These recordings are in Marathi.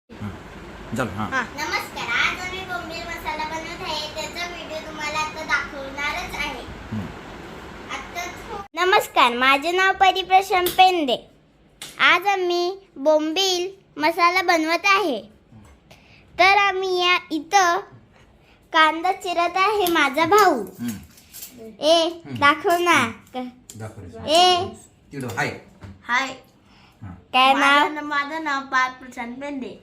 चल हां नमस्कार. आज आम्ही बोंबील मसाला बनवत आहे. त्याचा व्हिडिओ तुम्हाला आता दाखवणारच आहे. नमस्कार, माझे नाव परिप्रशांत पेंदे. आज आम्ही बोंबील मसाला बनवत आहे. तर आम्ही इथं कांदा चिरत आहे माझा भाऊ. दाखव ना. हाय हाय. काय नाव? माझं नाव परिप्रशांत पेंदे.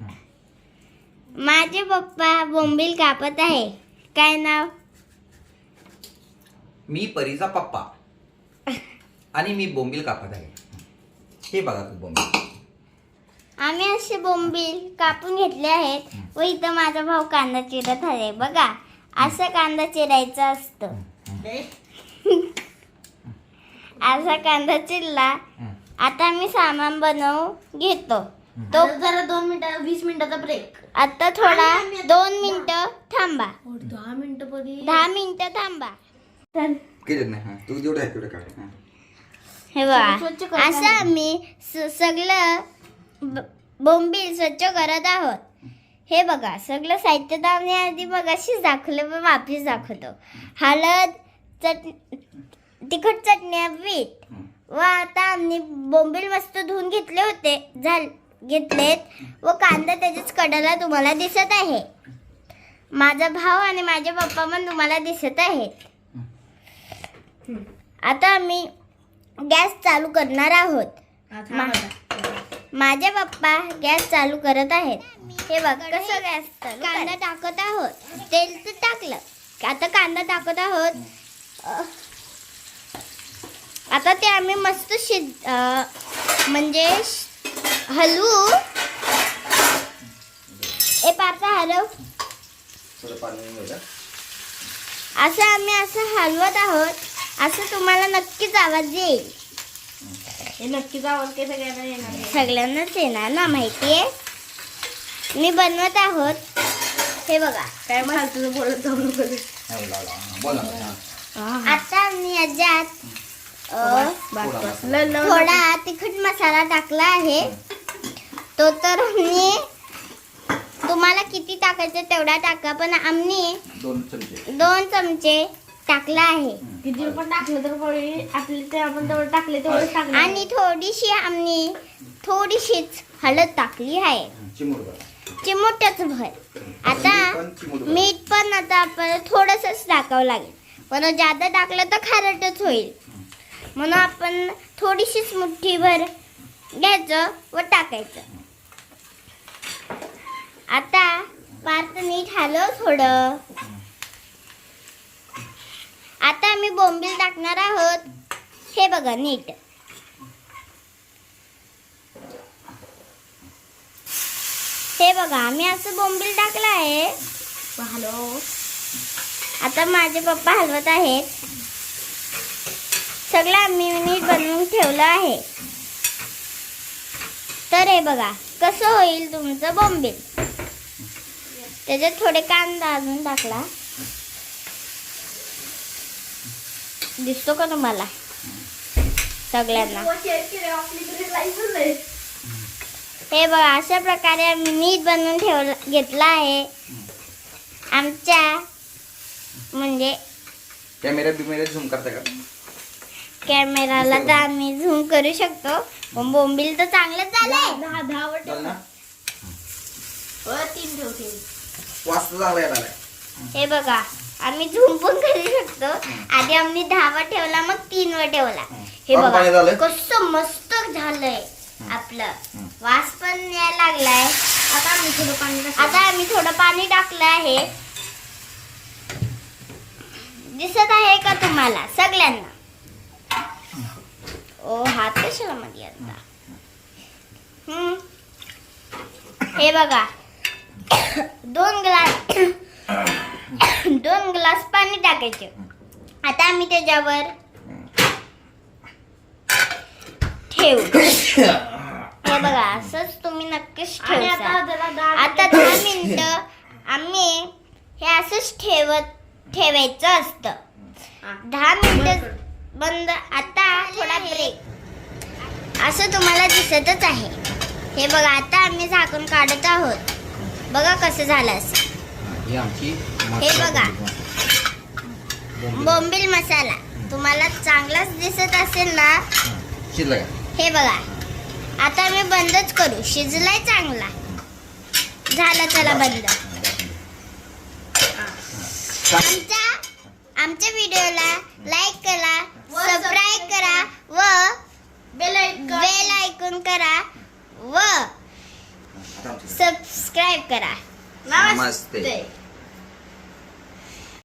माझे पप्पा बोंबील कापत आहे. काय नाव? मी परीचा पप्पा आणि मी बोंबील कापत आहे. हे बघा तू बोंबील. आम्ही असे बोंबील कापून घेतले आहेत व इथं माझा भाऊ कांदा चिरत आहे. बघा, असं कांदा चिरायचं असतं. असा कांदा चिरला. आता आम्ही सामान बनवून घेतो. तो जरा 2 मिनिटं 20 मिनिटाचा ब्रेक. आता थोडा 2 मिनिटं थांबा. 10 मिनिटं थांबा. तू जेवढं आहे तेवढं काढ. हे बघा, असं आम्ही सगळं बोंबील स्वच्छ करत आहोत. हे बघा, सगळं साहित्य तर आम्ही आधी मगाशीच दाखवलं, पण वापस दाखवतो. हळद, तिखट चटणी, मीठ व आता आम्ही बोंबील मस्त धुवून घेतले होते घेतलेत व कांदा त्याच्याच कडेला तुम्हाला दिसत आहे. माझा भाऊ आणि माझे पप्पा पण तुम्हाला दिसत आहेत. आता आम्ही गॅस चालू करणार आहोत. माझे पप्पा गॅस चालू करत आहेत. हे बघ कसं गॅस चालू. कांदा टाकत आहोत. तेल तर टाकलं. आता कांदा टाकत आहोत. आता ते आम्ही मस्त म्हणजे हलवू. पार्था हलव. असं आम्ही असं हलवत आहोत. असं तुम्हाला नक्कीच आवाज येईल. हे नक्कीच आवाज काही सगळ्यांना येणार. सगळ्यांनाच येणार ना, माहितीये. मी बनवत आहोत. हे बघा, काय म्हणाल तुझं बोलत जाऊ नको. आता मी याच्यात थोडा तिखट मसाला टाकला आहे. तो तर मी तुम्हाला किती टाकायचं तेवढा टाका, पण आम्ही 2 चमचे टाकला आहे. किती पण टाकलं तर आपले ते आपण तेवढं टाकले तेवढं टाकलं. आणि थोडीशीच हळद टाकली आहे. चिमूटच भर. आता मीठ पण आता आपण थोडंसंच टाकावं लागेल, पण जादा टाकलं तर खारटच होईल. म्हणून आपण थोडीशीच मुठ्ठीभर घ्यायचं व टाकायचं. आता पार्थ नीट हलव थोडं. आता आम्ही बोंबील टाकणार आहोत. हे बघा नीट. हे बघा, आम्ही असं बोंबील टाकलं आहे. हॅलो. आता माझे पप्पा हलवत आहेत. सगळं आम्ही नीट बनवून ठेवलं आहे. तर हे बघा कसं होईल तुमचं बोंबील. त्याच्यात थोडे कांदा अजून टाकला. दिसतो का तुम्हाला सगळ्यांना? हे बघा, अशा प्रकारे आम्ही नीट बनवून घेतला आहे. आमच्या म्हणजे कॅमेरा झूम करता का? कॅमेराला तर आम्ही झूम करू शकतो, पण बोंबील तर चांगलंच झालंय. 10 वर ठेव. 3 ठेव. वास्त चांगला येणार. हे बघा, आम्ही झूम पण करू शकतो. आधी आम्ही 10 वर ठेवला, मग 3 वर ठेवला. हे बघा कसं मस्त झालंय आपलं. वास पण यायला लागलाय. आता आम्ही थोडं पाणी टाकलं आहे. दिसत आहे का तुम्हाला सगळ्यांना? हात कशाला मध्ये आता. हे बघा, 2 ग्लास पाणी टाकायचे. आता आम्ही त्याच्यावर ठेवू. हे बघा, असंच तुम्ही नक्कीच ठेवायचं. आता 10 मिनिटं आम्ही हे असंच ठेवायचं असतं. 10 मिनिटं बंद. आता थोडा ब्रेक. असं तुम्हाला दिसतच आहे. हे बघा, आता आम्ही झाकण काढत आहोत. बघा कसं झालं असं. ही आमची हे बघा. बोंबील मसाला तुम्हाला चांगलाच दिसत असेल ना. शिजलं का? हे बघा. आता मी बंदच करू. शिजलाय चांगला. झालं, चला बंद. आमच्या व्हिडिओला लाईक करा, सबस्क्राईब करा व बेल आयकॉन करा व सबस्क्राईब करा. नमस्ते.